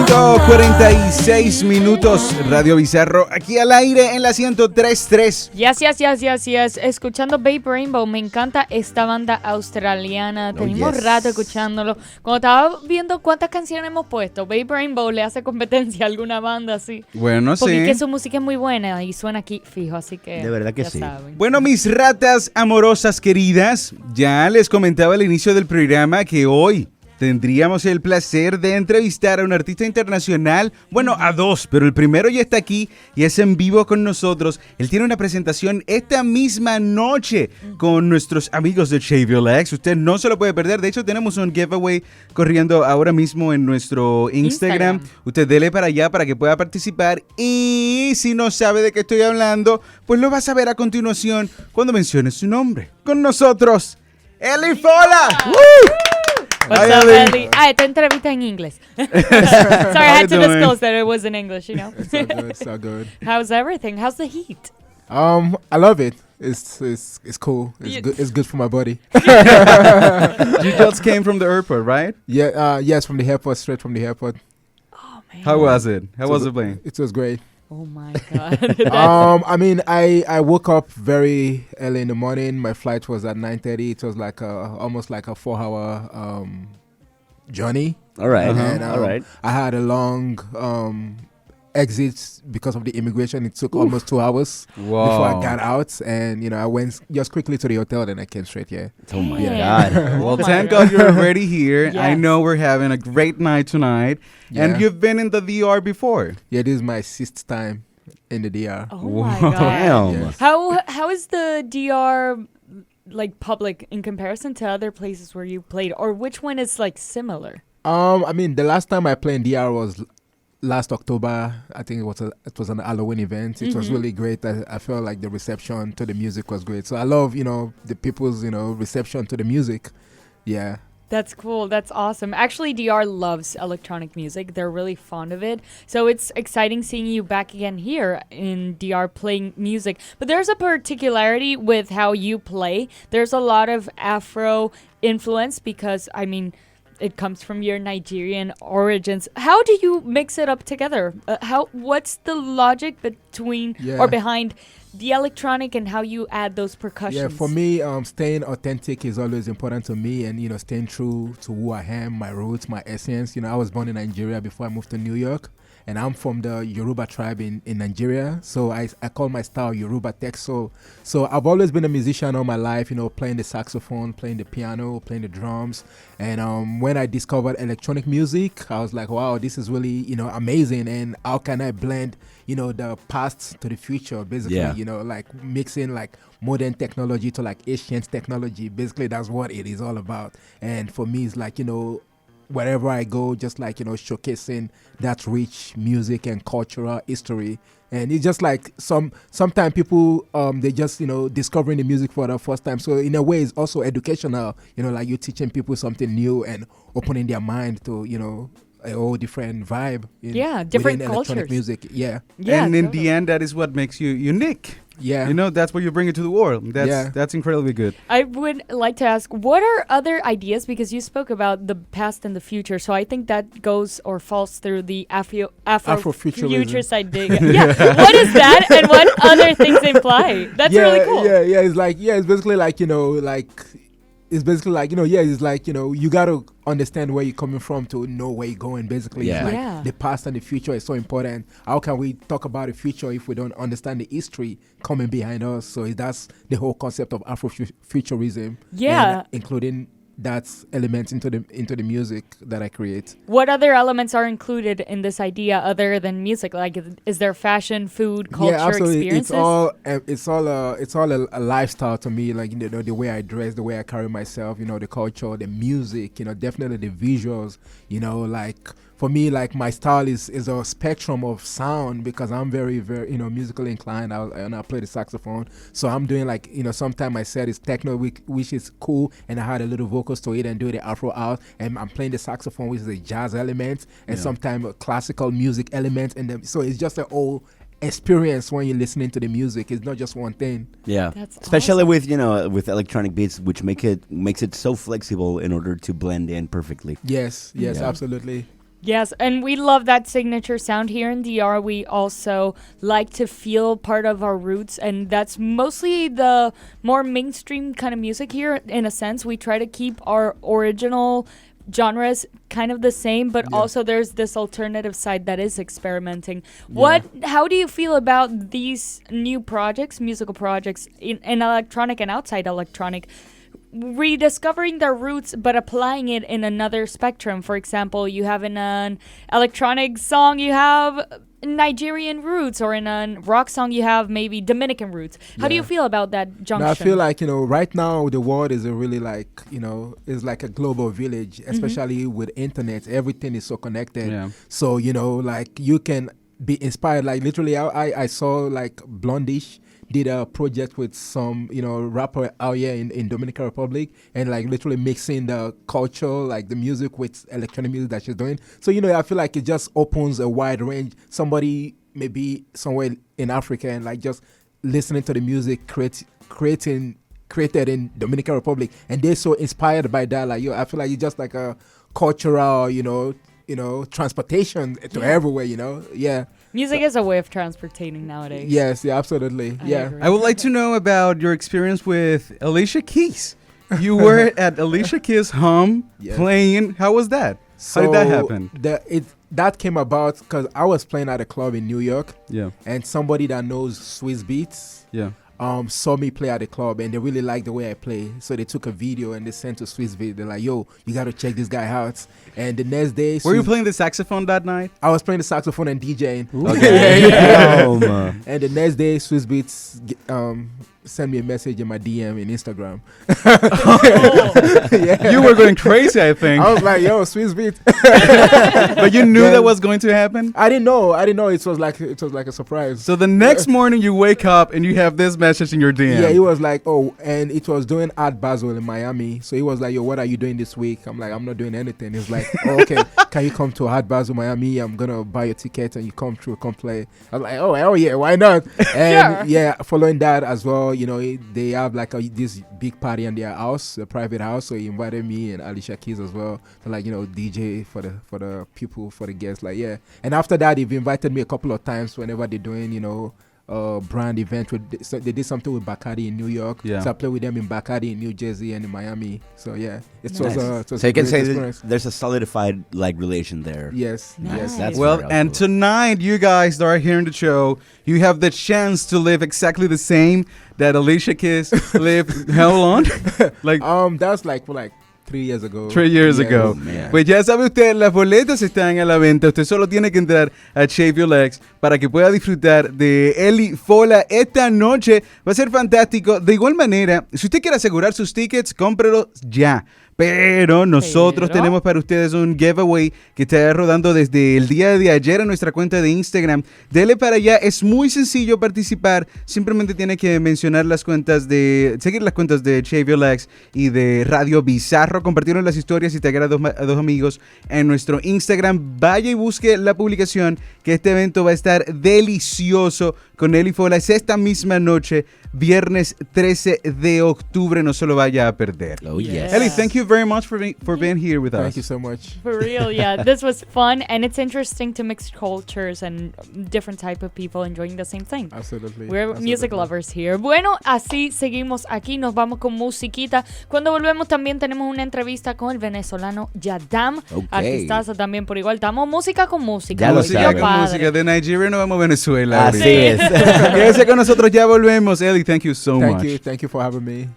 5:46 minutos, Radio Bizarro, aquí al aire en la 103.3. Yes. Escuchando Babe Rainbow, me encanta esta banda australiana. Tenemos rato escuchándolo. Cuando estaba viendo cuántas canciones hemos puesto, Babe Rainbow le hace competencia a alguna banda así. Bueno, porque que su música es muy buena y suena aquí fijo, así que de verdad que ya sí. saben. Bueno, mis ratas amorosas queridas, ya les comentaba al inicio del programa que hoy tendríamos el placer de entrevistar a un artista internacional, bueno, a dos, pero el primero ya está aquí y es en vivo con nosotros. Él tiene una presentación esta misma noche con nuestros amigos de X. Usted no se lo puede perder. De hecho, tenemos un giveaway corriendo ahora mismo en nuestro Instagram. Usted dele para allá para que pueda participar. Y si no sabe de qué estoy hablando, pues lo va a saber a continuación cuando mencione su nombre. Con nosotros, Eli Fola. What's up, Eli? Esta entrevista en inglés. Sorry, I had to disclose that it was in English, you know. It's all good. How's everything? How's the heat? I love it. It's cool. It's good for my body. You just came from the airport, right? Yeah. Yes, from the airport, straight from the airport. Oh man. How was it? How was the plane? It was great. Oh my God. I mean, I woke up very early in the morning. My flight was at 9:30. It was like almost like a 4-hour journey. All right. And, All right. I had a long exit because of the immigration. It took almost 2 hours before I got out, and I went just quickly to the hotel, and I came straight here. Oh my God. Well, thank God you're already here. Yes. I know we're having a great night tonight. Yeah. And you've been in the DR before. Yeah, this is my 6th time in the DR. Oh my God. Damn. Yes. How is the DR like public in comparison to other places where you played, or which one is like similar? I mean, the last time I played in DR was last October. I think it was an Halloween event. It was really great. I felt like the reception to the music was great. So I love, the people's, reception to the music. Yeah. That's cool. That's awesome. Actually, DR loves electronic music. They're really fond of it. So it's exciting seeing you back again here in DR playing music. But there's a particularity with how you play. There's a lot of Afro influence because, I mean, it comes from your Nigerian origins. How do you mix it up together? What's the logic between or behind the electronic and how you add those percussions? Yeah, for me, staying authentic is always important to me, and staying true to who I am, my roots, my essence. I was born in Nigeria before I moved to New York, and I'm from the Yoruba tribe in Nigeria, so I call my style Yoruba tech soul. So I've always been a musician all my life, playing the saxophone, playing the piano, playing the drums, and when I discovered electronic music, I was like, wow, this is really, amazing, and how can I blend, the past to the future, basically, like mixing like modern technology to like ancient technology. Basically, that's what it is all about. And for me, it's like, wherever I go, just like, showcasing that rich music and cultural history. And it's just like sometimes people, they just, discovering the music for the first time. So in a way, it's also educational, like you're teaching people something new and opening their mind to, a whole different vibe. Different cultures. Electronic music, yeah, and in the end, that is what makes you unique. Yeah. That's what you bring it to the world. That's incredibly good. I would like to ask, what are other ideas? Because you spoke about the past and the future, so I think that goes or falls through the Afrofuturist idea. What is that, and what other things imply? That's really cool. Yeah. It's basically like, it's basically like, it's like, you got to understand where you're coming from to know where you're going, basically. Yeah. It's like the past and the future is so important. How can we talk about the future if we don't understand the history coming behind us? So that's the whole concept of Afrofuturism. Yeah. And including that element into the music that I create. What other elements are included in this idea other than music? Like, is there fashion, food, culture, experiences? It's all a lifestyle to me. Like, the way I dress, the way I carry myself, the culture, the music, definitely the visuals, like. For me, like, my style is a spectrum of sound because I'm very, very, musically inclined. I play the saxophone. So I'm doing like, sometimes my set is techno, which is cool. And I had a little vocals to it and do the Afro out. And I'm playing the saxophone, which is a jazz element. And sometimes a classical music element. And then, so it's just a whole experience when you're listening to the music. It's not just one thing. Yeah. That's especially awesome. with electronic beats, which makes it so flexible in order to blend in perfectly. Yes, absolutely. Yes, and we love that signature sound here in DR. We also like to feel part of our roots, and that's mostly the more mainstream kind of music here, in a sense. We try to keep our original genres kind of the same, but also there's this alternative side that is experimenting. How do you feel about these new projects, musical projects, in electronic and outside electronic, rediscovering their roots but applying it in another spectrum? For example, you have in an electronic song you have Nigerian roots, or in a rock song you have maybe Dominican roots. How do you feel about that junction? No, I feel like, right now the world is a really is like a global village, especially with internet. Everything is so connected. Yeah. So, like you can be inspired. Like literally I saw like Blondish did a project with some, rapper out here in Dominican Republic, and like literally mixing the culture, like the music with electronic music that she's doing. So, I feel like it just opens a wide range. Somebody maybe somewhere in Africa and like just listening to the music created in Dominican Republic, and they're so inspired by that. Like, I feel like it's just like a cultural, transportation to everywhere, Yeah. Music is a way of transporting nowadays. Yes, yeah, absolutely. I would like to know about your experience with Alicia Keys. You were at Alicia Keys' home playing. How was that? How did that happen? That came about because I was playing at a club in New York. Yeah. And somebody that knows Swiss beats. Yeah. Saw me play at the club, and they really liked the way I play. So they took a video and they sent to Swiss beat. They're like, "Yo, you got to check this guy out." And the next day, were you playing the saxophone that night? I was playing the saxophone and DJing. Okay. And the next day, Swiss Beats sent me a message in my DM in Instagram. You were going crazy, I think. I was like, "Yo, Swiss Beats." But you knew that was going to happen? I didn't know. It was like a surprise. So the next morning you wake up and you have this message in your DM. Yeah, he was like, "Oh," and it was doing Art Basel in Miami. So he was like, "Yo, what are you doing this week?" I'm like, "I'm not doing anything." He's like, "Oh, okay, can you come to Art Basel Miami? I'm gonna buy your ticket and you come play." I was like, "Oh, hell yeah, why not?" And following that as well, they have like this big party in their house, a private house. So he invited me and Alicia Keys as well to DJ for the people, for the guests. And after that, they've invited me a couple of times whenever they're doing brand event. They did something with Bacardi in New York. So I played with them in Bacardi in New Jersey and in Miami. So it was so you can say there's a solidified relation there. Yes. Nice. Yes. That's and cool. tonight you guys that are here in the show, you have the chance to live exactly the same that Alicia Keys lived. How long? That's like 3 years ago. 3 years ago. Man. Pues ya sabe usted, las boletas están a la venta. Usted solo tiene que entrar a Shave Your Legs para que pueda disfrutar de Eli Fola esta noche. Va a ser fantástico. De igual manera, si usted quiere asegurar sus tickets, cómprelos ya. Pero nosotros tenemos para ustedes un giveaway que está rodando desde el día de ayer en nuestra cuenta de Instagram. Dele para allá, es muy sencillo participar. Simplemente tiene que mencionar seguir las cuentas de Shave Your Legs y de Radio Bizarro. Compartieron las historias y taggear a dos amigos en nuestro Instagram. Vaya y busque la publicación, que este evento va a estar delicioso con Eli Fola. Es esta misma noche, viernes 13 de octubre. No se lo vaya a perder. Oh, yes. Eli, thank you very much for being here with us. Thank you so much. For real, yeah. This was fun, and it's interesting to mix cultures and different type of people enjoying the same thing. Absolutely. We're music lovers here. Bueno, así seguimos aquí. Nos vamos con musiquita. Cuando volvemos también tenemos una entrevista con el venezolano Yadam. Okay. Artistazo también por igual. Estamos música con música. Ya lo Música saben. con música. De Nigeria nos vamos a Venezuela. Así ahorita. es. Quédese con nosotros, ya volvemos. Eli, thank you so much. Thank you for having me.